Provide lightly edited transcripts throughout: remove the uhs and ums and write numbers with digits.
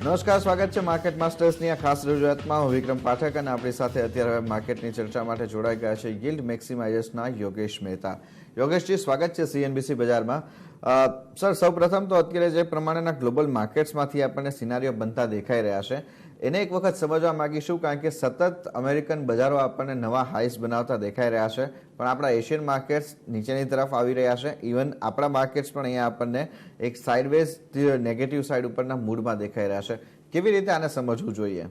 નમસ્કાર, સ્વાગત છે માર્કેટ માસ્ટર્સની આ ખાસ રજૂઆતમાં. હું વિક્રમ પાઠક અને આપણી સાથે અત્યારે માર્કેટની ચર્ચા માટે જોડાઈ ગયા છે ગિલ્ડ મેક્સિમાઇઝર્સના યોગેશ મહેતા. યોગેશજી, સ્વાગત છે સીએનબીસી બજારમાં. સર, સૌપ્રથમ તો અત્યારે જે પ્રમાણેના ગ્લોબલ માર્કેટ્સમાંથી આપણને સિનારીઓ બનતા દેખાઈ રહ્યા છે એને એક વખત સમજવા માંગીશું, કારણ કે સતત અમેરિકન બજારો આપણને નવા હાઈસ બનાવતા દેખાઈ રહ્યા છે, પણ આપણા એશિયન માર્કેટ્સ નીચેની તરફ આવી રહ્યા છે. ઇવન આપણા માર્કેટ્સ પણ અહીંયા આપણને એક સાઇડવેઝ નેગેટિવ સાઇડ ઉપરના મૂડમાં દેખાઈ રહ્યા છે. કેવી રીતે આને સમજવું જોઈએ?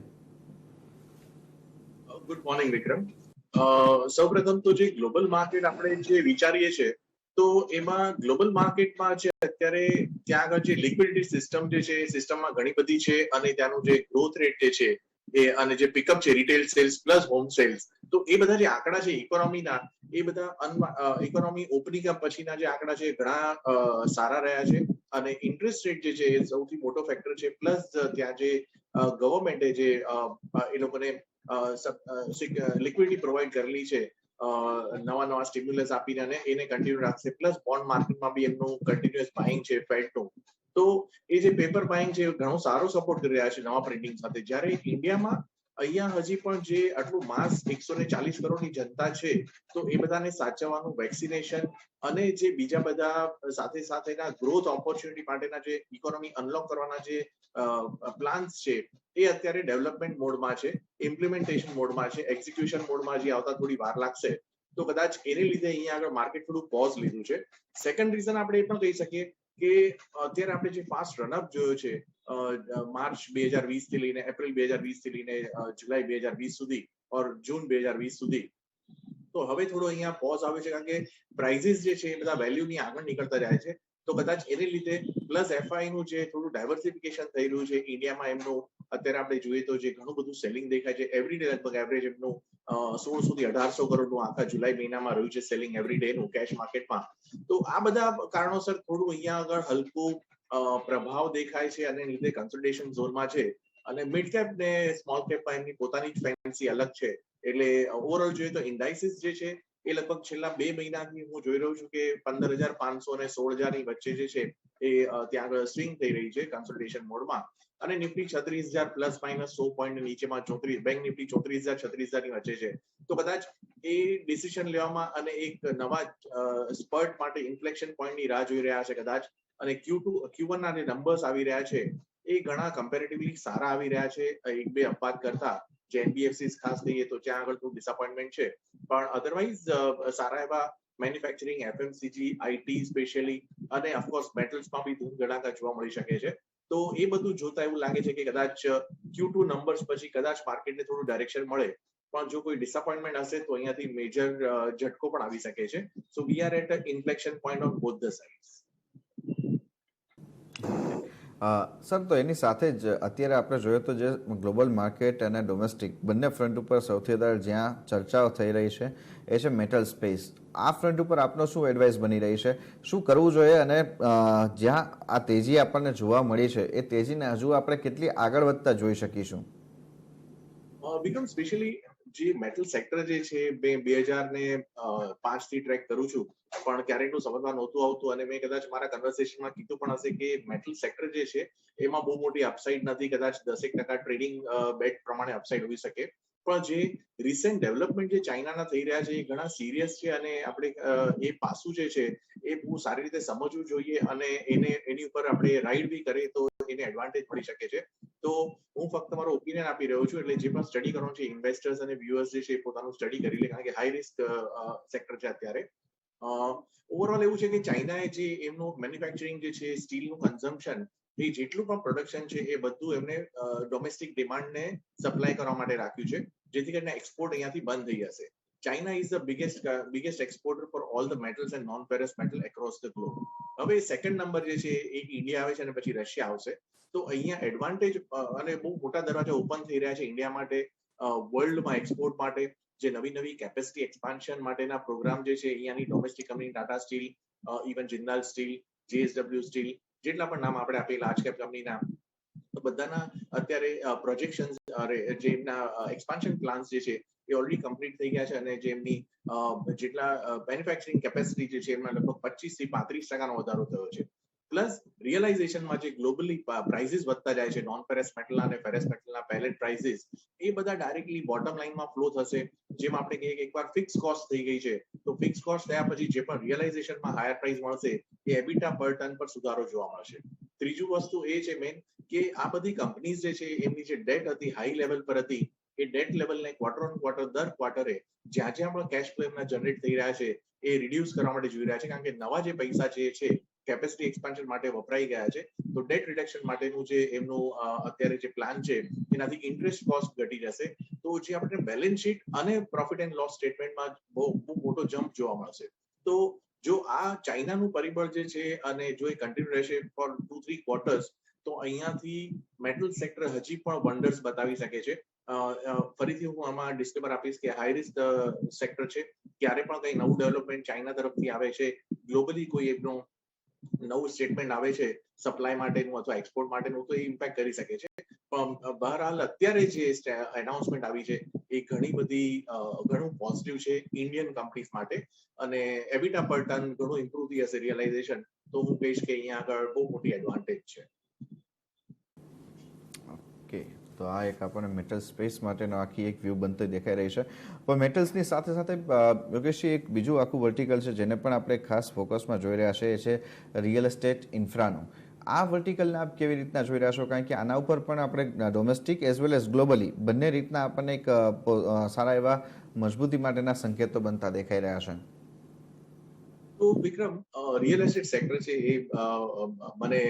ગુડ મોર્નિંગ વિક્રમ. સૌપ્રથમ તો જે ગ્લોબલ માર્કેટ આપણે જે વિચારીએ છીએ તો એમાં ગ્લોબલ માર્કેટમાં છે અત્યારે ત્યાં આગળ જે લિક્વિડિટી સિસ્ટમ જે છે એ સિસ્ટમમાં ઘણી બધી છે અને ત્યાંનું જે ગ્રોથ રેટ જે છે એ અને જે પિકઅપ છે retail sales plus home sales, તો એ બધા જે આંકડા છે ઇકોનોમીના, એ બધા ઇકોનોમી ઓપનિંગ અપ પછીના જે આંકડા છે ઘણા સારા રહ્યા છે. અને ઇન્ટરેસ્ટ રેટ જે છે એ સૌથી મોટો ફેક્ટર છે. પ્લસ ત્યાં જે ગવર્મેન્ટે જે એ લોકોને લિક્વિડિટી પ્રોવાઈડ કરેલી છે નવા સ્ટિમ્યુલસ આપીને, અને એને કન્ટિન્યુ રાખશે. પ્લસ બોન્ડ માર્કેટમાં બી એમનું કન્ટિન્યુઅસ બાઇંગ છે ફેડનું, તો એ જે પેપર બાઇંગ છે ઘણો સારો સપોર્ટ કરી રહ્યા છે નવા પ્રિન્ટિંગ સાથે. જ્યારે ઇન્ડિયામાં અહીંયા હજી પણ જે આટલું માસ 140 કરોડની જનતા છે, તો એ બધાને સાચવવાનું વેક્સિનેશન અને જે બીજા બધા સાથે સાથેના ગ્રોથ ઓપોર્ચ્યુનિટી માટેના જે ઇકોનોમી અનલોક કરવાના જે પ્લાન્સ છે એ અત્યારે ડેવલપમેન્ટ મોડમાં છે, ઇમ્પ્લિમેન્ટેશન મોડમાં છે, એક્ઝિક્યુશન મોડમાં જે આવતા થોડી વાર લાગશે. તો કદાચ એને લીધે અહીંયા આગળ માર્કેટ થોડું પોઝ લીધું છે. સેકન્ડ રીઝન આપણે એ પણ કહી શકીએ કે અત્યારે આપણે જે ફાસ્ટ રનઅપ જોયો છે માર્ચ 2020 થી લઈને એપ્રિલ 2020 થી લઈને જુલાઈ 2020 સુધી ઓર જૂન 2020 સુધી, તો હવે થોડો અહીંયા પોઝ આવ્યો છે, કારણ કે પ્રાઇઝીસ જે છે એ બધા વેલ્યુની આગળ નીકળતા જાય છે. તો કદાચ એને લીધે પ્લસ એફઆઈ નું જે થોડું ડાયવર્સિફિકેશન થઈ રહ્યું છે ઇન્ડિયામાં, એમનું અત્યારે આપણે જોઈએ તો જે ઘણું બધું સેલિંગ દેખાય છે. એવરીડે લગભગ એવરેજ એમનું 1600 થી 1800 કરોડનું આખા જુલાઈ મહિનામાં રહ્યું છે સેલિંગ એવરીડે નું કેશ માર્કેટમાં. તો આ બધા કારણોસર થોડું અહીંયા આગળ હલકું પ્રભાવ દેખાય છે અને લીધે કન્સોલિડેશન ઝોનમાં છે. અને મિડ કેપ ને સ્મોલ કેપમાં એમની પોતાની જ ફેન્સી અલગ છે. એટલે ઓવરઓલ જોઈએ તો ઇન્ડાઇસિસ જે છે એ લગભગ છેલ્લા 2 મહિનાથી હું જોઈ રહ્યો છું કે 15,500 અને 16,000 ની વચ્ચે જે છે એ ત્યાં આગળ સ્વિંગ થઈ રહી છે કન્સોલિડેશન મોડમાં. અને નિફ્ટી 36,000 પ્લસ માઇનસ 100 પોઈન્ટ નીચેમાં 34, બેંક નિફ્ટી 34,000 36,000 ની વચ્ચે છે. તો કદાચ એ ડિસિઝન લેવામાં અને એક નવા સ્પર્ટ માટે ઇન્ફ્લેક્શન પોઈન્ટની રાહ જોઈ રહ્યા છે કદાચ. અને Q1 ના જે નંબર્સ આવી રહ્યા છે એ ઘણા કમ્પેરેટિવલી સારા આવી રહ્યા છે એક બે અપવાદ કરતા. જે એનબીએફસી ખાસ કહીએ તો ત્યાં આગળ થોડું ડિસઅપોઇન્ટમેન્ટ છે, પણ અધરવાઇઝ સારા એવા મેન્યુફેક્ચરિંગ, એફએમસીજી, આઈટી સ્પેશિયલી અને ઓફકોર્સ મેટલ્સમાં બી ધૂમ ધડાકા જોવા મળી શકે છે. તો એ બધું જોતા એવું લાગે છે કે કદાચ Q2 નંબર્સ પછી કદાચ માર્કેટને થોડું ડાયરેક્શન મળે, પણ જો કોઈ ડિસઅપોઇન્ટમેન્ટ હશે તો અહીંયાથી મેજર ઝટકો પણ આવી શકે છે. So we are at a inflection point on both the sides. Sir, તો એની સાથે જ અત્યારે આપણે જોઈએ તો જે ગ્લોબલ માર્કેટ અને ડોમેસ્ટિક બંને ફ્રન્ટ ઉપર સૌથી વધારે જ્યાં ચર્ચાઓ થઈ રહી છે એ છે મેટલ સ્પેસ. આ ફ્રન્ટ ઉપર આપનો શું એડવાઇસ બની રહી છે? શું કરવું જોઈએ? અને જ્યાં આ તેજી આપણને જોવા મળી છે એ તેજીને હજુ આપણે કેટલી આગળ વધતા જોઈ શકીશું? વિક્રમ, સ્પેશિયલી જે મેટલ સેક્ટર જે છે 2005 થી ટ્રેક કરું છું, પણ ક્યારેકનું સમજમાં નહોતું આવતું. અને મેં કદાચ મારા કન્વર્સેશનમાં કીધું પણ હશે કે મેટલ સેક્ટર જે છે એમાં બહુ મોટી અપસાઇડ નથી. કદાચ 10% ટ્રેડિંગ બેટ પ્રમાણે અપસાઇડ હોઈ શકે, પણ જે રિસેન્ટ ડેવલપમેન્ટ જે ચાઇનાના થઈ રહ્યા છે એ ઘણા સિરિયસ છે. અને આપણે એ પાસું જે છે એ બહુ સારી રીતે સમજવું જોઈએ અને એની ઉપર આપણે રાઈડ બી કરીએ તો એને એડવાન્ટેજ મળી શકે છે. તો હું ફક્ત મારો ઓપિનિયન આપી રહ્યો છું. એટલે જે પણ સ્ટડી કરવાનું છે ઇન્વેસ્ટર્સ અને વ્યુઅર્સ જે છે એ પોતાનું સ્ટડી કરી લે, કારણ કે હાઈ રિસ્ક સેક્ટર છે અત્યારે. ઓવરઓલ એવું છે કે ચાઇનાએ જે એમનું મેન્યુફેક્ચરિંગ જે છે સ્ટીલનું કન્ઝમ્પશન, એ જેટલું પણ પ્રોડક્શન છે એ બધું એમને ડોમેસ્ટિક ડિમાન્ડને સપ્લાય કરવા માટે રાખ્યું છે, જેથી કરીને એક્સપોર્ટ અહીંયાથી બંધ થઈ જશે. China is the biggest exporter for all the metals and non-ferrous metal across the globe. હવે સેકન્ડ નંબર જે છે એ ઇન્ડિયા આવે છે અને પછી રશિયા આવશે. તો અહીંયા એડવાન્ટેજ અને બહુ મોટા દરવાજા ઓપન થઈ રહ્યા છે ઇન્ડિયા માટે વર્લ્ડમાં એક્સપોર્ટ માટે. જે નવી કેપેસિટી એક્સપાન્શન માટેના પ્રોગ્રામ જે છે અહીંયાની domestic company Tata steel, even Jindal steel, JSW steel, જેટલા પણ નામ આપણે આપી લાર્જ કેપ કંપનીના, તો બધાના અત્યારે પ્રોજેક્શન જે એમના એક્સપાન્શન પ્લાન્સ જે છે એ ઓલરેડી કમ્પ્લીટ થઈ ગયા છે. અને જે એમની જેટલા મેન્યુફેક્ચરિંગ કેપેસિટી જે છે એમાં લગભગ 25 થી 35% વધારો થયો છે. પ્લસ રિયલાઇઝેશનમાં જે ગ્લોબલી પ્રાઇસીસ વધતા જાય છે, નોન ફેરસ મેટલના અને ફેરસ મેટલના પેલેટ પ્રાઇસીસ, એ બધા ડાયરેક્ટલી બોટમ લાઇનમાં ફ્લો થશે. જેમ આપણે કહીએ કે એકવાર ફિક્સ કોસ્ટ થઈ ગઈ છે, તો ફિક્સ કોસ્ટ થયા પછી જે પણ રિયલાઇઝેશનમાં હાયર પ્રાઇસ મળશે એ એબિટા પર ટન પર સુધારો જોવા મળશે. ત્રીજું વસ્તુ એ છે મેન કે આ બધી કંપનીઝ જે છે એમની જે ડેટ હતી હાઈ લેવલ પર હતી, એ ડેટ લેવલને ક્વાર્ટર ઓન ક્વાર્ટર દર ક્વાર્ટરે જ્યાં જ્યાં પણ કેશ ફ્લો એમના જનરેટ થઈ રહ્યા છે એ રિડ્યુસ કરવા માટે જોઈ રહ્યા છે, કારણ કે નવા જે પૈસા જે છે કેપેસિટી એક્સપાન્શન માટે વપરાઈ ગયા છે. તો ડેટ રિડક્શન માટેનું જે એમનું અત્યારે જે પ્લાન છે એનાથી ઇન્ટરેસ્ટ કોસ્ટ ઘટી જશે. તો જે આપણે બેલેન્સ શીટ અને પ્રોફિટ એન્ડ લોસ સ્ટેટમેન્ટમાં બહુ મોટો જમ્પ જોવા મળશે. તો જો આ ચાઇનાનું પરિબળ જે છે અને જો એ કન્ટિન્યુ રહેશે ફોર 2-3 ક્વાર્ટર્સ, તો અહીંયાથી મેટલ સેક્ટર હજી પણ વન્ડર્સ બતાવી શકે છે. ફરીથી હું આમાં ડિસ્ક્લેમર આપીશ કે હાઈ રિસ્ક સેક્ટર છે. ક્યારે પણ કઈ નવું ડેવલપમેન્ટ ચાઇના તરફથી આવે છે, ગ્લોબલી કોઈ એમનું નવું સ્ટેટમેન્ટ આવે છે સપ્લાય માટેનું અથવા એક્સપોર્ટ માટેનું, તો એ ઇમ્પેક્ટ કરી શકે છે. પણ બહરહાલ અત્યારે જે એનાઉન્સમેન્ટ આવી છે એ ઘણું પોઝિટિવ છે ઇન્ડિયન કંપનીઝ માટે, અને એબિટા પર ટન ઘણું ઇમ્પ્રુવ થઈ હશે રિયલાઇઝેશન. તો હું કહીશ કે અહીંયા આગળ બહુ મોટી એડવાન્ટેજ છે. ઓકે, તો આ એક આપણને મેટલ સ્પેસ માટેનો આખી એક વ્યૂ બનતો દેખાઈ રહી છે. પણ મેટલ્સની સાથે સાથે યોગેશજી એક બીજું આખું વર્ટિકલ છે જેને પણ આપણે ખાસ ફોકસમાં જોઈ રહ્યા છે, એ છે રિયલ એસ્ટેટ ઇન્ફ્રાનું. આ વર્ટિકલને આપ કેવી રીતના જોઈ રહ્યા છો? કારણ કે આના ઉપર પણ આપણે domestic as well as globally બંને રીતના આપણને એક સારા એવા મજબૂતી માટેના સંકેતો બનતા દેખાઈ રહ્યા છે. તો વિક્રમ, રિયલ એસ્ટેટ સેક્ટર છે એ મને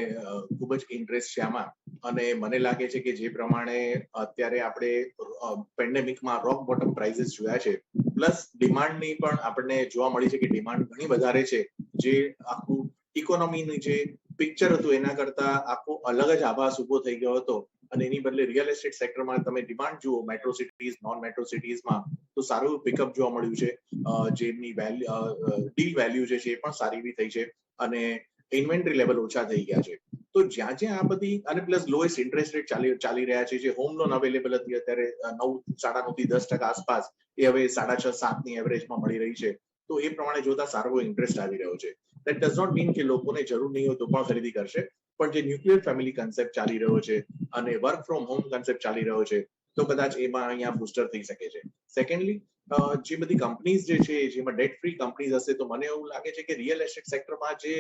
ખૂબ જ ઇન્ટરેસ્ટ છે આમાં, અને મને લાગે છે કે જે પ્રમાણે અત્યારે આપણે પેન્ડેમિકમાં રોક બોટમ પ્રાઇસીસ જોયા છે, પ્લસ ડિમાન્ડની પણ આપણને જોવા મળી છે કે ડિમાન્ડ ઘણી વધારે છે, જે આખું ઇકોનોમીનું જે પિક્ચર હતું એના કરતા આખો અલગ જ આભાસ ઉભો થઈ ગયો હતો. અને એની બદલે રિયલ એસ્ટેટ સેક્ટરમાં તમે ડિમાન્ડ જુઓ મેટ્રો સિટીઝ, નોન મેટ્રો સિટીઝમાં, તો સારું પિકઅપ જોવા મળ્યું છે. જેમની ડીલ વેલ્યુ જે છે એ પણ સારી એવી થઈ છે, અને ઇન્વેન્ટરી લેવલ ઓછા થઈ ગયા છે. તો જ્યાં જ્યાં આ બધી, અને પ્લસ લોએસ્ટ ઇન્ટરેસ્ટ રેટ ચાલી રહ્યા છે, જે હોમ લોન અવેલેબલ હતી અત્યારે 9.9 થી 10% આસપાસ, એ હવે 6.5-7 ની એવરેજમાં મળી રહી છે. તો એ પ્રમાણે જોતા સારો ઇન્ટરેસ્ટ આવી રહ્યો છે. દેટ ડઝ નોટ મીન કે લોકોને જરૂર નહીં હોય તો પણ ખરીદી કરશે, પણ જે ન્યુક્લિયર ફેમિલી કન્સેપ્ટ ચાલી રહ્યો છે અને વર્ક ફ્રોમ હોમ કન્સેપ્ટ ચાલી રહ્યો છે, તો કદાચ એમાં અહીંયા બુસ્ટર થઈ શકે છે. સેકન્ડલી, જે બધી કંપનીઝ જે છે જેમાં ડેટ ફ્રી કંપનીઝ હશે, તો મને એવું લાગે છે કે રિયલ એસ્ટેટ સેક્ટરમાં જે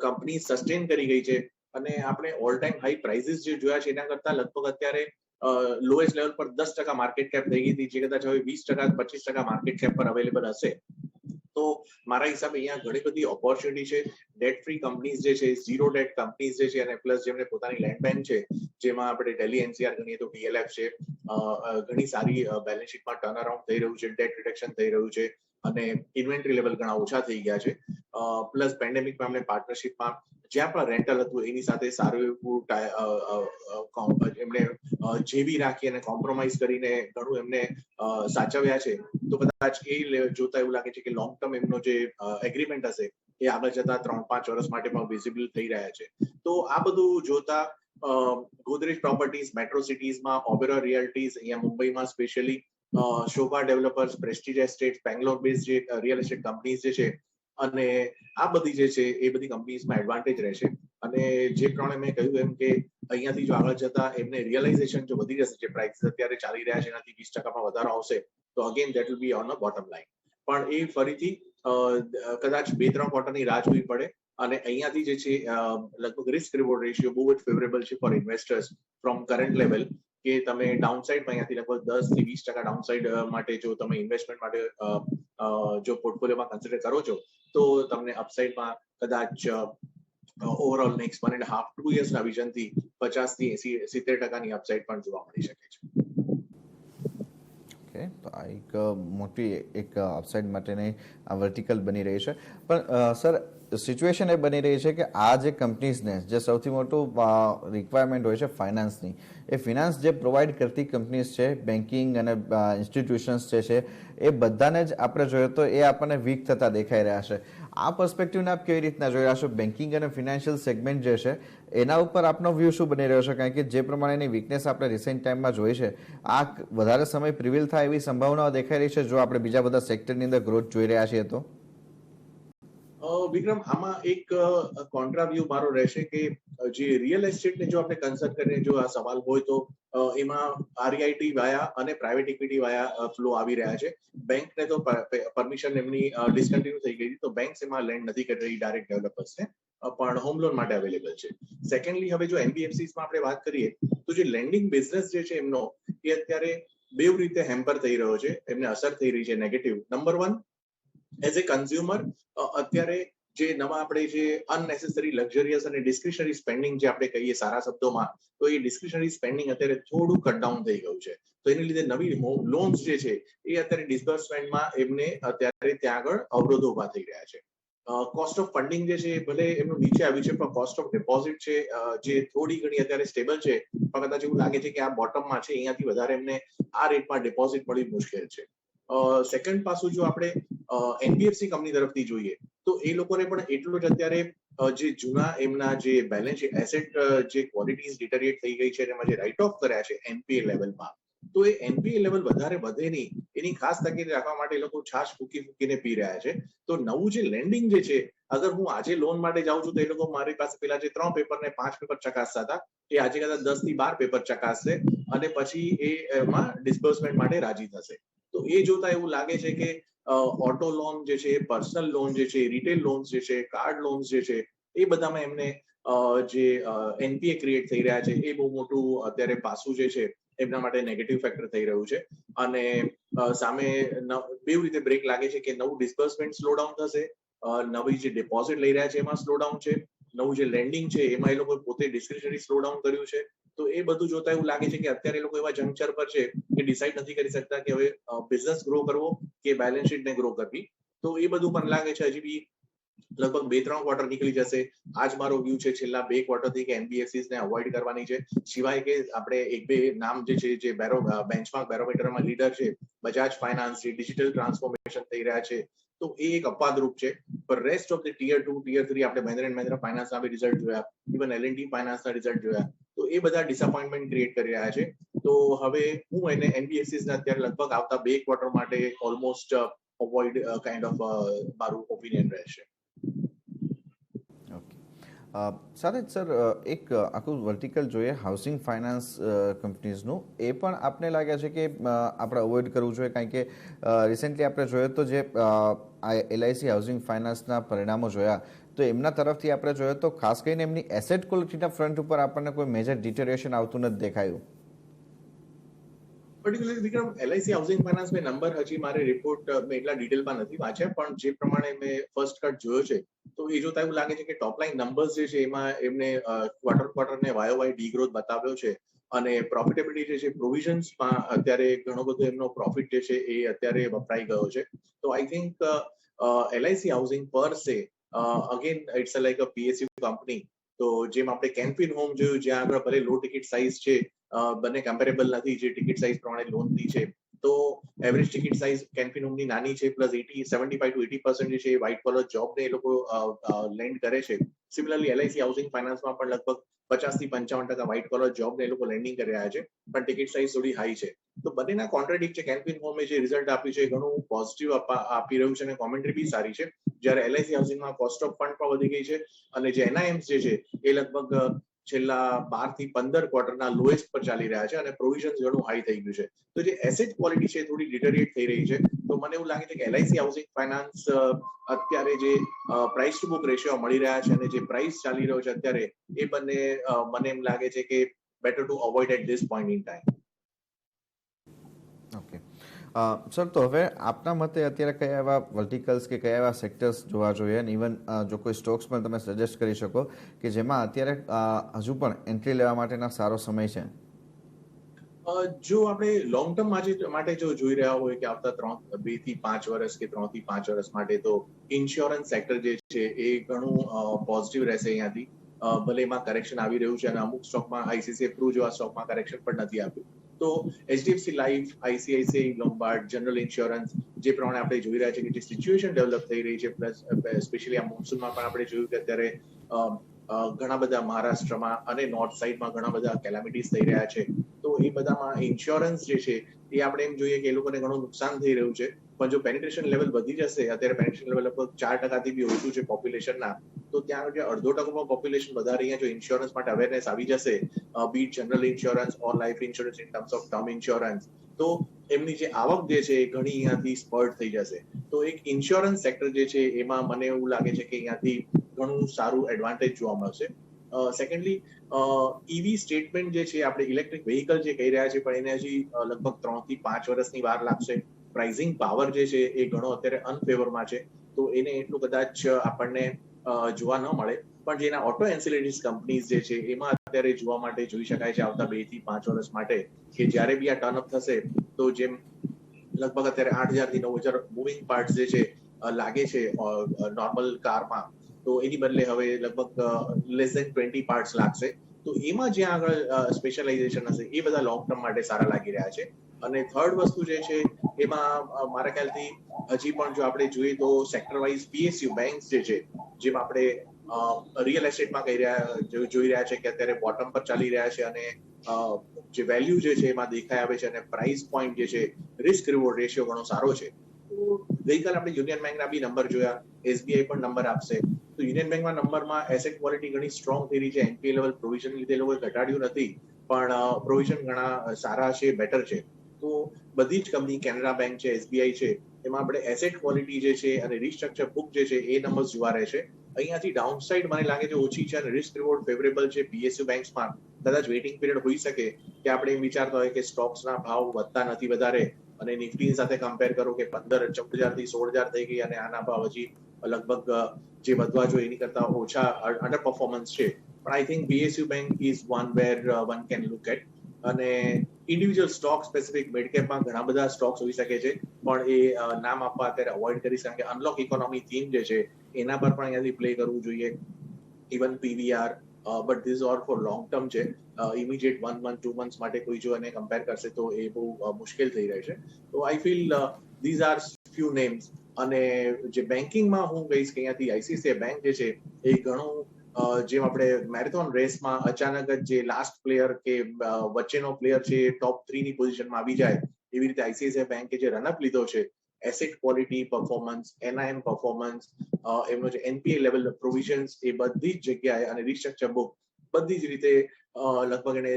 કંપની સસ્ટેન કરી ગઈ છે, અને આપણે ઓલ ટાઈમ હાઈ પ્રાઇસીસ જે જોયા છે એના કરતા લગભગ અત્યારે લોએસ્ટ લેવલ પર 10% માર્કેટ કેપ થઈ ગઈ હતી, જે કદાચ હવે 20%-25% માર્કેટ કેપ પર અવેલેબલ હશે. તો મારા હિસાબે અહીંયા ઘણી બધી ઓપોર્ચ્યુનિટી છે. ડેટ ફ્રી કંપનીઝ જે છે, ઝીરો ડેટ કંપનીઝ જે છે, અને પ્લસ જેમને પોતાની લેન્ડ બેંક છે, જેમાં આપણે દિલ્હી એનસીઆર ગણીએ તો DLF છે, ઘણી સારી બેલેન્સ શીટમાં ટર્ન અરાઉન્ડ થઈ રહ્યું છે, ડેટ રિડક્શન થઈ રહ્યું છે, અને ઇન્વેન્ટરી લેવલ ઘણા ઓછા થઈ ગયા છે. પ્લસ પેન્ડેમિકમાં અમને પાર્ટનરશિપમાં જ્યાં પણ રેન્ટલ હતું એની સાથે સારું એવું એમને જેવી રાખી અને કોમ્પ્રોમાઇઝ કરીને ઘણું એમને સાચવ્યા છે. તો કદાચ એ જોતા એવું લાગે છે કે લોંગ ટર્મ એમનો જે એગ્રીમેન્ટ હશે એ આગળ જતા 3-5 વર્ષ માટે પણ વિઝિબલ થઈ રહ્યા છે. તો આ બધું જોતા ગોદરેજ પ્રોપર્ટીઝ મેટ્રો સિટીઝમાં, ઓબેરોય રિયલ્ટીઝ અહીંયા મુંબઈમાં specially, Shobha developers, prestige estate, Bangalore base જે રિયલ એસ્ટેટ કંપનીઝ જે છે, અને આ બધી જે છે એ બધી કંપનીઝમાં એડવાન્ટેજ રહેશે. અને જે પ્રમાણે મેં કહ્યું એમ કે અહીંયાથી જો આગળ જતા એમને રિયલાઇઝેશન જો વધી જશે, જે પ્રાઇસીસ અત્યારે ચાલી રહ્યા છે એનાથી 20% વધારો આવશે, તો again that will be on a bottom line. પણ એ ફરીથી કદાચ 2-3 ક્વાર્ટરની રાહ જોવી પડે, અને અહીંયાથી જે છે લગભગ રિસ્ક રિવોર્ડ રેશિયો બહુ જ ફેવરેબલ છે for investors from current level, કે તમે ડાઉનસાઇડમાં અહીંયાથી લગભગ 10-20% ડાઉનસાઇડ માટે જો તમે ઇન્વેસ્ટમેન્ટ માટે જો પોર્ટફોલિયોમાં કન્સિડર કરો છો, તો તમને અપસાઇડમાં કદાચ ઓવરઓલ નેક્સ્ટ 1.5-2 યર્સના વિઝનથી 50-70% અપસાઇડ પણ જોવા મળી શકે છે. તો આ એક મોટી એક અપસાઇડ માટેની આ વર્ટિકલ બની રહી છે. પણ સર, સિચ્યુએશન એ બની રહી છે કે આ જે કંપનીઝને જે સૌથી મોટું રિક્વાયરમેન્ટ હોય છે ફાઇનાન્સની, એ ફિનાન્સ જે પ્રોવાઈડ કરતી કંપનીઝ છે, બેન્કિંગ અને ઇન્સ્ટિટ્યુશન્સ જે છે, એ બધાને જ આપણે જોઈએ તો એ આપણને વીક થતા દેખાઈ રહ્યા છે. આ પર્સપેક્ટિવને આપ કેવી રીતના જોઈ રહ્યા છો? બેન્કિંગ અને ફિનાન્શિયલ સેગમેન્ટ જે છે એના ઉપર આપનો વ્યૂ શું બની રહ્યો છે? કારણ કે જે પ્રમાણેની વીકનેસ આપણે રિસેન્ટ ટાઈમમાં જોઈ છે, આ વધારે સમય પ્રિવેલ થાય એવી સંભાવનાઓ દેખાઈ રહી છે જો આપણે બીજા બધા સેક્ટરની અંદર ગ્રોથ જોઈ રહ્યા છીએ તો? વિક્રમ, આમાં એક કોન્ટ્રા વ્યૂ મારો રહેશે કે જે રિયલ એસ્ટેટને જો આપણે કન્સર્ન કરીને જો આ સવાલ હોય તો એમાં આરઈઆઈટી વાયા અને પ્રાઇવેટ ઇક્વિટી વાયા ફ્લો આવી રહ્યા છે. બેંકને તો પરમિશન એમની ડિસકન્ટિન્યુ થઈ ગઈ, તો બેંક્સ એમાં લેન્ડ નથી કરી રહી ડાયરેક્ટ ડેવલપર્સને, પણ હોમ લોન માટે અવેલેબલ છે. સેકન્ડલી, હવે જો એનબીએફસીમાં આપણે વાત કરીએ તો જે લેન્ડિંગ બિઝનેસ જે છે એમનો, એ અત્યારે બે રીતે હેમ્પર થઈ રહ્યો છે, એમને અસર થઈ રહી છે negative. Number 1, as a consumer અત્યારે જે નવા આપણે જે અનનેસેસરી લક્ઝરિયસ અને ડિસ્ક્રિશનરી સ્પેન્ડિંગ જે આપણે કહીએ સારા શબ્દોમાં, તો એ ડિસ્ક્રિશનરી સ્પેન્ડિંગ અત્યારે થોડું કટ ડાઉન થઈ ગયું છે. તો એને લીધે નવી લોન્સ જે છે એ અત્યારે ડિસ્બર્સમેન્ટમાં એમને અત્યારે ત્યાં આગળ અવરોધો ઉભા થઈ રહ્યા છે. કોસ્ટ ઓફ ફંડિંગ જે છે ભલે એમનું નીચે આવ્યું છે, પણ કોસ્ટ ઓફ ડિપોઝિટ છે જે થોડી ઘણી અત્યારે સ્ટેબલ છે, પણ કદાચ એવું લાગે છે કે આ બોટમમાં છે, અહીંયાથી વધારે એમને આ રેટમાં ડિપોઝિટ મળવી મુશ્કેલ છે. સેકન્ડ પાસું જો આપણે એનબીએફસી કંપની તરફથી જોઈએ તો એ લોકોને પણ એટલું જ અત્યારે જે જૂના એમના જે બેલેન્સ એસેટ જે ક્વોલિટીઝ ડિટેરિએટ થઈ ગઈ છે, એમાં જે રાઇટ ઓફ કર્યા છે એનપીએ લેવલમાં, તો એ એનપીએ લેવલ વધારે વધે નહીં એની ખાસ તકેદારી રાખવા માટે એ લોકો છાશ ફૂકીને પી રહ્યા છે. તો નવું જે લેન્ડિંગ જે છે, અગર હું આજે લોન માટે જાઉં છું તો એ લોકો મારી પાસે પેલા જે 3 પેપર ને 5 પેપર ચકાસતા હતા, એ આજે કદાચ 10 થી 12 પેપર ચકાસશે અને પછી એ એમાં ડિસ્બર્સમેન્ટ માટે રાજી થશે. તો એ જોતા એવું લાગે છે કે ઓટો લોન જે છે, પર્સનલ લોન જે છે, રિટેલ લોન્સ જે છે, કાર્ડ લોન્સ જે છે, એ બધામાં એમને જે એનપીએ ક્રિએટ થઈ રહ્યા છે, એ બહુ મોટું અત્યારે પાસું જે છે એમના માટે નેગેટિવ ફેક્ટર થઈ રહ્યું છે. અને સામે બે રીતે બ્રેક લાગે છે કે નવું ડિસ્બર્સમેન્ટ સ્લો ડાઉન થશે, નવી જે ડિપોઝિટ લઈ રહ્યા છે એમાં સ્લો ડાઉન છે, નવું જે લેન્ડિંગ છે એમાં એ લોકો પોતે ડિસ્ક્રિશનરી સ્લો ડાઉન કર્યું છે. તો એ બધું જોતા એવું લાગે છે કે અત્યારે એ લોકો એવા જંકચર પર છે કે ડિસાઇડ નથી કરી શકતા કે હવે બિઝનેસ ગ્રો કરવો કે બેલેન્સ શીટને ગ્રો કરવી. તો એ બધું પણ લાગે છે હજી બી લગભગ 2-3 ક્વાર્ટર નીકળી જશે. આજ મારો વ્યૂ છે છેલ્લા 2 ક્વાર્ટરથી કે એનબીએફસીસ ને અવોઇડ કરવાની છે, સિવાય કે આપણે 1-2 નામ જે છે જે બેન્ચમાર્ક બેરોમીટરમાં લીડર છે, બજાજ ફાઇનાન્સ, ડિજિટલ ટ્રાન્સફોર્મેશન થઈ રહ્યા છે, તો એ એક અપવાદરૂપ છે. પણ rest of the tier 2 tier 3 આપણે મહિન્દ્રા એન્ડ મહિન્દ્રા ફાઇનાન્સના બી રિઝલ્ટ જોયા, ઇવન એલએનટી ફાઇનાન્સના રિઝલ્ટ જોયા, તો એ બધા ડિસઅપોઇન્ટમેન્ટ ક્રિએટ કરી રહ્યા છે. તો હવે હું એને એનબીએફસીસ ને અત્યારે લગભગ આવતા 2 ક્વાર્ટર માટે ઓલમોસ્ટ અવોઇડ કાઇન્ડ ઓફ મારું ઓપિનિયન રહેશે. સાથે જ સર એક આખું વર્ટિકલ જોઈએ હાઉસિંગ ફાઇનાન્સ કંપનીઝનું, એ પણ આપને લાગે છે કે આપણે અવોઇડ કરવું જોઈએ? કારણ કે રિસેન્ટલી આપણે જોયું તો જે એલઆઈસી હાઉસિંગ ફાઇનાન્સના પરિણામો જોયા, તો એમના તરફથી આપણે જોયું તો ખાસ કરીને એમની એસેટ ક્વોલિટીના ફ્રન્ટ ઉપર આપણને કોઈ મેજર ડિટેરિએશન આવતું નથી દેખાયું. પર્ટિક્યુલરલી વિક્રમ, એલઆઈસી હાઉસિંગ ફાઇનાન્સ મેં નંબર હજી મારે રિપોર્ટ મેં એટલા ડિટેલમાં નથી વાંચ્યા, પણ જે પ્રમાણે મેં ફર્સ્ટ કટ જોયો છે તો એ જોતા એવું લાગે છે કે ટોપ લાઈન નંબર્સ જે છે એમાં એમને ક્વાર્ટરને વાય ડીગ્રોથ બતાવ્યો છે, અને પ્રોફિટેબિલિટી જે છે, પ્રોવિઝન્સમાં અત્યારે ઘણો બધો એમનો પ્રોફિટ જે છે એ અત્યારે વપરાઈ ગયો છે. તો I think LIC housing per se again it's like a PSU company. તો જેમ આપણે કેનફિન હોમ જોયું, જ્યાં આગળ ભલે લો ટિકિટ સાઇઝ છે, બંને કમ્પેરેબલ નથી જે ટિકિટ સાઇઝ પ્રમાણે લોનની છે, તો એવરેજ ટિકિટ સાઇઝ કેનફિન હોમની નાની છે, પ્લસ 75 to 80% જે છે એ વ્હાઇટ કોલર જોબને એ લોકો લેન્ડ કરે છે. સિમિલરલી એલઆઈસી હાઉસિંગ ફાઇનાન્સમાં પણ લગભગ 50 થી 55% વ્હાઇટ કોલર જોબને એ લોકો લેન્ડિંગ કરી રહ્યા છે, પણ ટિકિટ સાઇઝ થોડી હાઈ છે. તો બંનેના કોન્ટ્રાડિક્ટ છે. કેનફિન હોમે જે રિઝલ્ટ આપ્યું છે ઘણું પોઝિટિવ આપી રહ્યું છે અને કોમેન્ટ્રી બી સારી છે, જ્યારે એલઆઈસી હાઉસિંગમાં કોસ્ટ ઓફ ફંડ પણ વધી ગઈ છે, અને જે એનઆઈએમ્સ જે છે એ લગભગ છેલ્લા 12 થી 15 ક્વાર્ટરના લોએસ્ટ પર ચાલી રહ્યા છે, અને પ્રોવિઝન ઘણું હાઈ થઈ ગયું છે. તો જે એસેટ ક્વોલિટી છે થોડી ડિટેરિએટ થઈ રહી છે. તો મને એવું લાગે છે કે એલઆઈસી હાઉસિંગ ફાઇનાન્સ અત્યારે જે પ્રાઇસ ટુ બુક રેશિયો મળી રહ્યા છે અને જે પ્રાઇસ ચાલી રહ્યો છે અત્યારે, એ બંને મને એમ લાગે છે કે better to avoid at this point in time. Okay sir, તો હવે આપના મતે અત્યારે કયા એવા વર્ટિકલ્સ કે કયા એવા સેક્ટર્સ જોવા જોઈએ, અને ઇવન જો કોઈ સ્ટોક્સ પણ તમે સજેસ્ટ કરી શકો કે જેમાં અત્યારે હજુ પણ એન્ટ્રી લેવા માટેના સારો સમય છે? જો આપણે લોંગ ટર્મ માટે જો જોઈ રહ્યા હોય કે આવતા 2 થી 5 વર્ષ કે 3 થી 5 વર્ષ માટે, તો ઇન્સ્યોરન્સ સેક્ટર જે છે એ ઘણું પોઝિટિવ રહેશે અહીંયાથી. ભલે એમાં કરેક્શન આવી રહ્યું છે, અને અમુક સ્ટોકમાં આઈસીઆઈસીઆઈ પ્રૂ જેવા સ્ટોકમાં કરેક્શન પણ નથી આવ્યું. તો HDFC life, ICICI Lombard, general insurance જે પ્રમાણે આપણે જોઈ રહ્યા છે કે જે સિચ્યુએશન ડેવલપ થઈ રહી છે, પ્લસ સ્પેશિયલી આ મોન્સૂનમાં પણ આપણે જોયું કે અત્યારે ઘણા બધા મહારાષ્ટ્રમાં અને નોર્થ સાઇડમાં ઘણા બધા કેલામિટીઝ થઈ રહ્યા છે. તો એ બધામાં ઇન્સ્યોરન્સ જે છે એ આપણે એમ જોઈએ કે એ લોકોને ઘણું નુકસાન થઈ રહ્યું છે. પણ જો પેનિટ્રેશન લેવલ વધી જશે, અત્યારે પેનિટ્રેશન લેવલ લગભગ 4% બી ઓછું છે પોપ્યુલેશનના, તો ત્યાં જે 2.5% પોપ્યુલેશન વધારે અહીંયા જો ઇન્સ્યોરન્સ માટે અવેરનેસ આવી જશે, be general insurance or life insurance in terms of term insurance, તો એમની જે આવક જે છે એ ઘણી અહીંયાથી સ્પર્ટ થઈ જશે. તો એક ઇન્સ્યોરન્સ સેક્ટર જે છે એમાં મને એવું લાગે છે કે અહીંયાથી ઘણું સારું એડવાન્ટેજ જોવા મળશે. સેકન્ડલી, ઈવી સ્ટેટમેન્ટ જે છે, આપણે ઇલેક્ટ્રિક વ્હીકલ જે કહી રહ્યા છે, પણ એને હજી લગભગ 3 થી 5 વર્ષની વાર લાગશે. પ્રાઇઝિંગ પાવર જે છે એ ઘણો અત્યારે અનફેવરમાં છે, તો એને એટલું કદાચ આપણને જોવા ન મળે. પણ જેના ઓટો એન્સિલરીઝ કંપનીઝ જે છે એમાં અત્યારે જોવા માટે જોઈ શકાય છે આવતા 2 થી 5 વર્ષ માટે, કે જ્યારે બી આ ટર્નઅપ થશે તો જેમ લગભગ અત્યારે 8,000 થી 9,000 મૂવિંગ પાર્ટ્સ જે છે લાગે છે નોર્મલ કારમાં, તો એની બદલે હવે લગભગ લેસ ધેન 20 પાર્ટ્સ લાગશે. તો એમાં જ્યાં આગળ સ્પેશિયલાઇઝેશન હશે એ બધા લોંગ ટર્મ માટે સારા લાગી રહ્યા છે. અને થર્ડ વસ્તુ જે છે એમાં મારા ખ્યાલથી હજી પણ જો આપણે જોઈએ તો સેક્ટર વાઇઝ પીએસયુ બેંક્સ જે છે, જેમ આપણે રિયલ એસ્ટેટમાં જોઈ રહ્યા છે કે અત્યારે બોટમ પર ચાલી રહ્યા છે, અને જે વેલ્યુ જે છે એમાં દેખાઈ આવે છે, અને પ્રાઇસ પોઈન્ટ જે છે, રિસ્ક રિવોર્ડ રેશિયો ઘણો સારો છે. તો ગઈકાલે આપણે યુનિયન બેંકના બી નંબર જોયા, એસબીઆઈ પણ નંબર આપશે. તો યુનિયન બેંકના નંબરમાં એસેટ ક્વોલિટી ઘણી સ્ટ્રોંગ થઈ રહી છે. એનપીએ લેવલ પ્રોવિઝન લીધે લોકોએ ઘટાડ્યું નથી, પણ પ્રોવિઝન ઘણા સારા છે, બેટર છે. તો બધી જ કંપની, કેનરા બેંક છે, એસબીઆઈ છે, એમાં આપણે એસેટ ક્વોલિટી જે છે અને રિસ્ટ્રક્ચર બુક જે છે એ નંબર્સ જોવા રહે છે. અહીંયાથી ડાઉનસાઇડ મને લાગે છે ઓછી છે, અને રિસ્ક રિવોર્ડ ફેવરેબલ છે. પીએસયુ બેંક્સમાં કદાચ વેઇટિંગ પીરિયડ હોઈ શકે કે આપણે એમ વિચારતા હોય કે સ્ટોક્સના ભાવ વધતા નથી વધારે, અને નિફ્ટી સાથે કમ્પેર કરો કે 14,000 થી 16,000 થઈ ગઈ, અને આના ભાવ હજી લગભગ જે વધવા જોઈએ એની કરતા ઓછા અંડર પરફોર્મન્સ છે. પણ I think PSU bank is one where one can look at. અને ઇન્ડિવિજ્યુઅલ સ્ટોક સ્પેસિફિક મિડકેપમાં ઘણા બધા સ્ટોક્સ હોઈ શકે છે, પણ એ નામ આપવા અત્યારે અવોઇડ કરીશ, કારણ કે અનલોક ઇકોનોમી થીમ જે છે એના પર પણ અહીંયાથી પ્લે કરવું જોઈએ. Even PVR, but this or four long term છે. ઇમિડિયેટ 1 મંથ 2 મંથ્સ માટે કોઈ જો એને કમ્પેર કરશે તો એ બહુ મુશ્કેલ થઈ રહેશે. તો I feel these are few names. અને જે બેન્કિંગમાં હું કહીશ કે અહીંયાથી આઈસીઆઈસીઆઈ બેંક જે છે એ ઘણું, જેમ આપણે મેરેથોન રેસમાં અચાનક જ જે લાસ્ટ પ્લેયર કે વચ્ચેનો પ્લેયર છે એ ટોપ 3 ની પોઝિશનમાં આવી જાય, એવી રીતે આઈસીઆઈસીઆઈ બેંકે જે રનઅપ લીધો છે, એસેટ ક્વોલિટી પરફોર્મન્સ, એનઆઈએમ પરફોર્મન્સ, એમનો જે એનપીએ લેવલ પ્રોવિઝન્સ, એ બધી જ જગ્યાએ, અને રિસ્ટ્રક્ચર બુક બધી જ રીતે લગભગ એને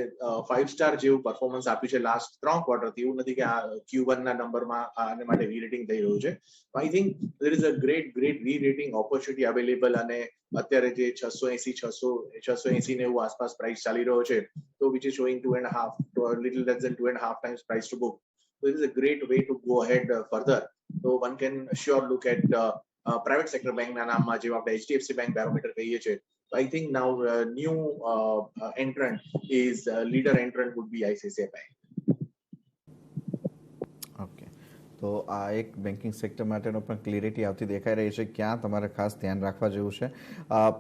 5 સ્ટાર જેવું પરફોર્મન્સ આપ્યું છે લાસ્ટ 3 ક્વાર્ટરથી. એવું નથી કે આ Q1 ના નંબરમાં આને માટે રીરેટિંગ થઈ રહ્યું છે. I think there is a great re-rating opportunity available. અને અત્યારે જે 680 ને એવું આસપાસ પ્રાઇસ ચાલી રહ્યો છે, તો which is showing 2.5 to a little less than 2.5 times price to book. So it is a great way to go ahead further. So one can sure look at private sector bank ના નામમાં, જેવા આપણે HDFC Bank barometer કહીએ છીએ. So I think now new entrant is leader entrant would be ICICI Bank. Okay, તો આ એક banking sector માટેનો પણ ક્લિયરિટી આવતી દેખાઈ રહી છે, ક્યાં તમારે ખાસ ધ્યાન રાખવા જેવું છે.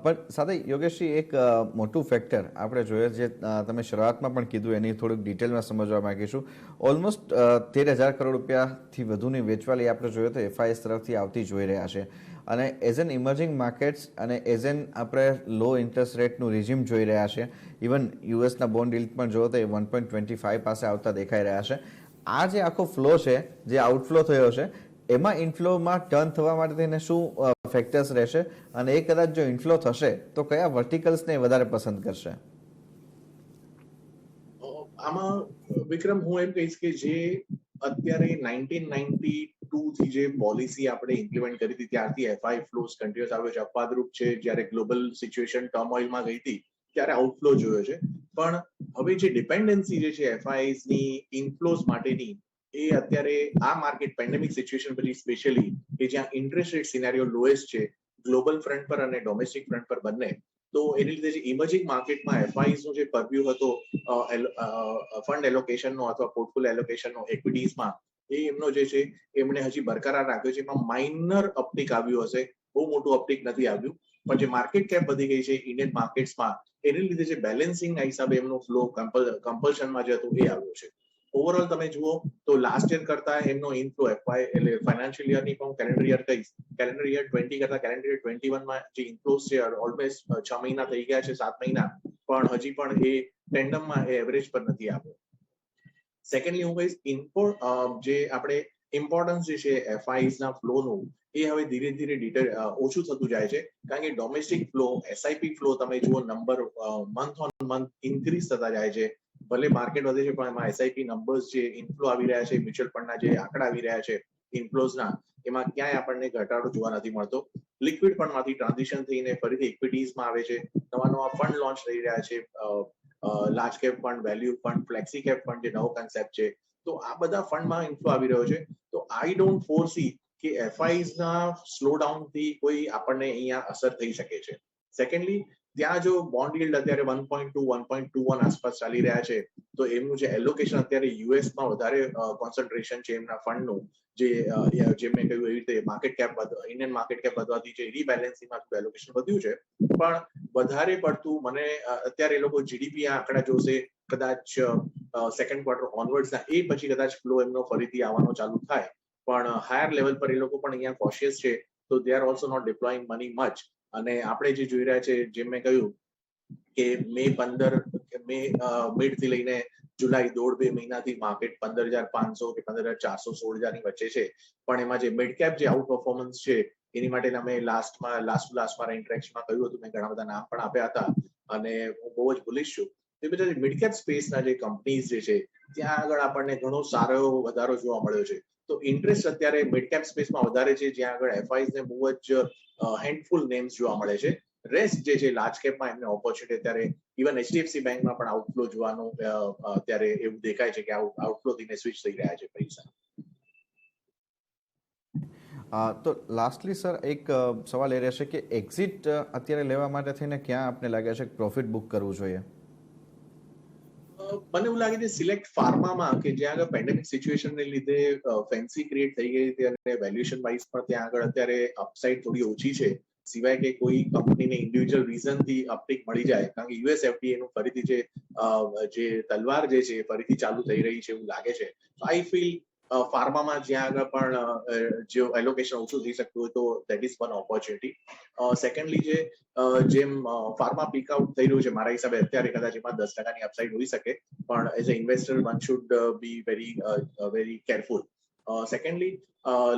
પણ સાથે યોગેશજી, એક મોટું ફેક્ટર આપણે જોઈએ, જે તમે શરૂઆતમાં પણ કીધું, એની થોડુંક ડિટેલમાં સમજવા માંગીશું. ઓલમોસ્ટ 13,000 કરોડ રૂપિયાથી વધુની વેચવાલી આપણે જોઈએ તો એફઆઈએસ તરફથી આવતી જોઈ રહ્યા છે. અને એઝ એન ઇમર્જિંગ માર્કેટ્સ અને એઝ એન આપણે લો ઇન્ટરેસ્ટ રેટનું રિઝ્યુમ જોઈ રહ્યા છે, ઇવન યુએસના બોન્ડ યીલ્ડ પણ જોવો તો એ 1.25 પાસે આવતા દેખાઈ રહ્યા છે. આ જે આખો ફ્લો છે, જે આઉટફ્લો થયો છે, એમાં ઇનફ્લોમાં ટર્ન થવા માટે થઈને શું ફેક્ટર્સ રહેશે, અને એ કદાચ જો ઇનફ્લો થશે તો કયા વર્ટિકલ્સને વધારે પસંદ કરશે? આમાં વિક્રમ, હું એમ કહીશ કે જે અત્યારે 1992 થી જે પોલિસી આપણે ઇમ્પ્લિમેન્ટ કરી હતી, ત્યારથી એફઆઈ ફ્લોઝ કન્ટિન્યુઅસ આવ્યો છે. અપવાદરૂપ છે જ્યારે ગ્લોબલ સિચ્યુએશન ટર્મોઇલમાં ગઈ હતી ત્યારે આઉટફ્લો જોયો છે. પણ હવે જે ડિપેન્ડન્સી જે છે એફઆઈસ ની ઇનફ્લોઝ માટેની, એ અત્યારે આ માર્કેટ પેન્ડેમિક સિચ્યુએશન પછી સ્પેશિયલી, કે જ્યાં ઇન્ટરેસ્ટ રેટ સિનારીઓ લોએસ્ટ છે ગ્લોબલ ફ્રન્ટ પર અને ડોમેસ્ટિક ફ્રન્ટ પર બંને, તો એની લીધે જે ઇમર્જિંગ માર્કેટમાં એફઆઈસ નો જે પરવ્યુ હતો ફંડ એલોકેશનનો અથવા પોર્ટફોલિયો એલોકેશનનો ઇક્વિટીઝમાં, એ એમનો જે છે એમણે હજી બરકરાર રાખ્યો છે. એમાં માઇનર અપટિક આવ્યું હશે, બહુ મોટું અપટિક નથી આવ્યું, પણ જે માર્કેટ કેપ વધી ગઈ છે ઇન્ડિયન માર્કેટ્સમાં, એની લીધે જે બેલેન્સિંગના હિસાબે એમનો ફ્લો કમ્પલ્શનમાં જે હતું એ આવ્યો છે. ઓવરઓલ તમે જુઓ તો લાસ્ટ યર કરતા એમનો ઇનફ્લો એફઆઈ એટલે ફાઇનાન્શિયલ યરની પણ કેલેન્ડર યર કહીશ, કેલેન્ડર યર 20 કરતા કેલેન્ડર યર 21માં જે ઇનફ્લોઝ છે ઓલમોસ્ટ 6 મહિના થઈ ગયા છે, 7 મહિના, પણ હજી પણ એ ટેન્ડમમાં એ એવરેજ પર નથી આવ્યો. સેકન્ડલી હું કહીશ, ઇમ્પોર્ટ જે આપણે ઇમ્પોર્ટન્સ જે છે એફઆઈઝ ના ફ્લોનું એ હવે ધીરે ધીરે ઓછું થતું જાય છે, કારણ કે ડોમેસ્ટિક ફ્લો, એસઆઈપી ફ્લો તમે જુઓ number month on month increase થતા જાય છે. ભલે માર્કેટ વધે છે પણ એમાં એસઆઈપી નંબર્સ જે ઇન્ફ્લો આવી રહ્યા છે, મ્યુચ્યુઅલ ફંડના જે આંકડા આવી રહ્યા છે ઇન્ફ્લોઝના, એમાં ક્યાંય આપણને ઘટાડો જોવા નથી મળતો. લિક્વિડ ફંડમાંથી ટ્રાન્ઝિશન થઈને ફરીથી ઇક્વિટીઝમાં આવે છે, નવા નવા ફંડ લોન્ચ થઈ રહ્યા છે, large cap fund, value fund, flexi cap fund જે નવો કન્સેપ્ટ છે. તો આ બધા ફંડમાં ઇન્ફ્લો આવી રહ્યો છે. તો આઈ ડોન્ટ ફોરસી કે એફઆઈઝ ના સ્લો ડાઉન થી કોઈ આપણને અહીંયા અસર થઈ શકે છે. સેકન્ડલી, ત્યાં જો બોન્ડ yield અત્યારે 1.2 1.21 આસપાસ ચાલી રહ્યા છે, તો એમનું જે એલોકેશન અત્યારે યુએસમાં વધારે કોન્સન્ટ્રેશન છે એમના ફંડનું, જે મેં કહ્યું એવી રીતે market cap Indian market cap વધવાથી જે રીબેલેન્સિંગમાં એલોકેશન વધ્યું છે, પણ વધારે પડતું મને અત્યારે એ લોકો જીડીપી આંકડા જોશે કદાચ સેકન્ડ ક્વાર્ટર ઓનવર્ડ્સના, એ પછી કદાચ ફ્લો એમનો ફરીથી આવવાનો ચાલુ થાય. પણ હાયર લેવલ પર એ લોકો પણ અહીંયા કોશિયસ છે, તો they are also not deploying money much. અને આપણે જે જોઈ રહ્યા છે, જેમ મેં કહ્યું કે મિડ થી લઈને જુલાઈ 1.5-2 મહિનાથી માર્કેટ 15,500 કે 15,400 16,000 ની વચ્ચે છે. પણ એમાં જે મિડ કેપ જે આઉટ પરફોર્મન્સ છે, એની માટે અમે લાસ્ટ મારા ઇન્ટરેક્શનમાં કહ્યું હતું, મેં ઘણા બધા નામ પણ આપ્યા હતા અને હું બહુ જ બુલિશ છું. એ બધા મિડ કેપ સ્પેસના જે કંપનીઝ જે છે, ત્યાં આગળ આપણને ઘણો સારો એવો વધારો જોવા મળ્યો છે. તો ઇન્ટરેસ્ટ અત્યારે મિડ કેપ સ્પેસમાં વધારે છે, જ્યાં આગળ એફઆઈઝ ને બહુ જ હેન્ડફુલ નેમ્સ જોવા મળે છે. રેસ્ટ જે છે લાર્જ કેપમાં એમને ઓપોર્ચ્યુનિટી અત્યારે ઇવન એચડીએફસી બેંકમાં પણ આઉટફ્લો જોવાનું અત્યારે એવું દેખાય છે કે આઉટફ્લો થઈને સ્વિચ થઈ રહ્યા છે પૈસા. તો લાસ્ટલી સર એક સવાલ એ રહેશે કે એક્ઝિટ અત્યારે લેવા માટે થઈને ક્યાં આપને લાગે છે કે પ્રોફિટ બુક કરવું જોઈએ? મને એવું લાગે છે સિલેક્ટ ફાર્મામાં, કે જ્યાં આગળ પેન્ડેમિક સિચ્યુએશનને લીધે ફેન્સી ક્રિએટ થઈ ગઈ હતી અને વેલ્યુએશન વાઇઝ પણ ત્યાં આગળ અત્યારે અપસાઇડ થોડી ઓછી છે, સિવાય કે કોઈ કંપનીને ઇન્ડિવિજ્યુઅલ રીઝનથી અપટીક મળી જાય, કારણ કે યુએસ એફડીએ નું ફરીથી જે તલવાર જે છે ફરીથી ચાલુ થઈ રહી છે એવું લાગે છે. આઈ ફીલ ફાર્મામાં જ્યાં આગળ પણ જે એલોકેશન ઓછું થઈ શકતું હોય, તો that is one opportunity. Secondly, જેમ ફાર્મા પીક આઉટ થઈ રહ્યું છે, મારા હિસાબે અત્યારે કદાચ એમાં 10% અપસાઇડ હોઈ શકે, પણ as a investor one should be very careful. Secondly,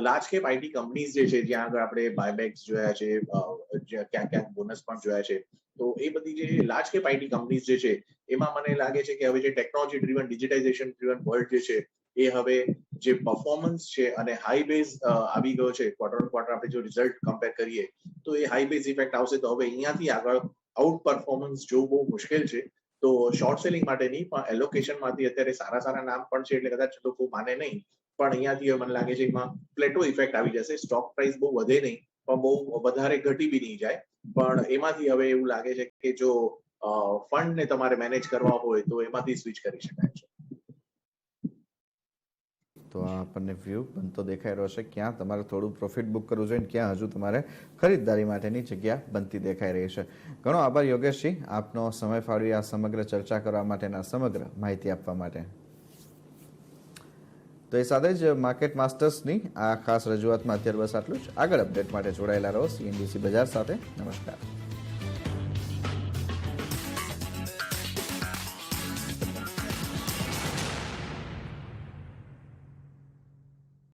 large cap IT companies જે છે, જ્યાં આગળ આપણે બાયબેક્સ જોયા છે, ક્યાંક ક્યાંક બોનસ પણ જોયા છે, તો એ બધી જે લાર્જ કેપ આઈટી કંપનીઝ જે છે, એમાં મને લાગે છે કે હવે જે technology driven, digitization driven world જે છે, એ હવે જે પરફોર્મન્સ છે અને હાઈ બેઝ આવી ગયો છે, ક્વાર્ટર ઓન ક્વાર્ટર આપણે જો રિઝલ્ટ કમ્પેર કરીએ તો એ હાઈ બેઝ ઇફેક્ટ આવશે, તો હવે અહીંયાથી આગળ આઉટ પરફોર્મન્સ જોવું બહુ મુશ્કેલ છે. તો શોર્ટ સેલિંગ માટે નહીં, પણ એલોકેશનમાંથી અત્યારે સારા નામ પણ છે, એટલે કદાચ લોકો માને નહીં, પણ અહીંયાથી મને લાગે છે એમાં પ્લેટો ઇફેક્ટ આવી જશે. સ્ટોક પ્રાઇસ બહુ વધે નહીં, પણ બહુ વધારે ઘટી બી નહીં જાય, પણ એમાંથી હવે એવું લાગે છે કે જો ફંડને તમારે મેનેજ કરવા હોય તો એમાંથી સ્વિચ કરી શકાય છે. તો આપણને વ્યૂ બનતો દેખાઈ રહ્યો છે, ક્યાં તમારે થોડું પ્રોફિટ બુક કરવું જોઈએ, ક્યાં હજુ તમારે ખરીદદારી માટેની જગ્યા બનતી દેખાઈ રહી છે. ઘણો આભાર યોગેશજી, આપનો સમય ફાળવી આ સમગ્ર ચર્ચા કરવા માટેના સમગ્ર માહિતી આપવા માટે. તો એ સાથે જ માર્કેટ માસ્ટર્સની આ ખાસ રજૂઆતમાં અત્યારે બસ આટલું જ. આગળ અપડેટ માટે જોડાયેલા રહો CNBC બજાર સાથે. નમસ્કાર.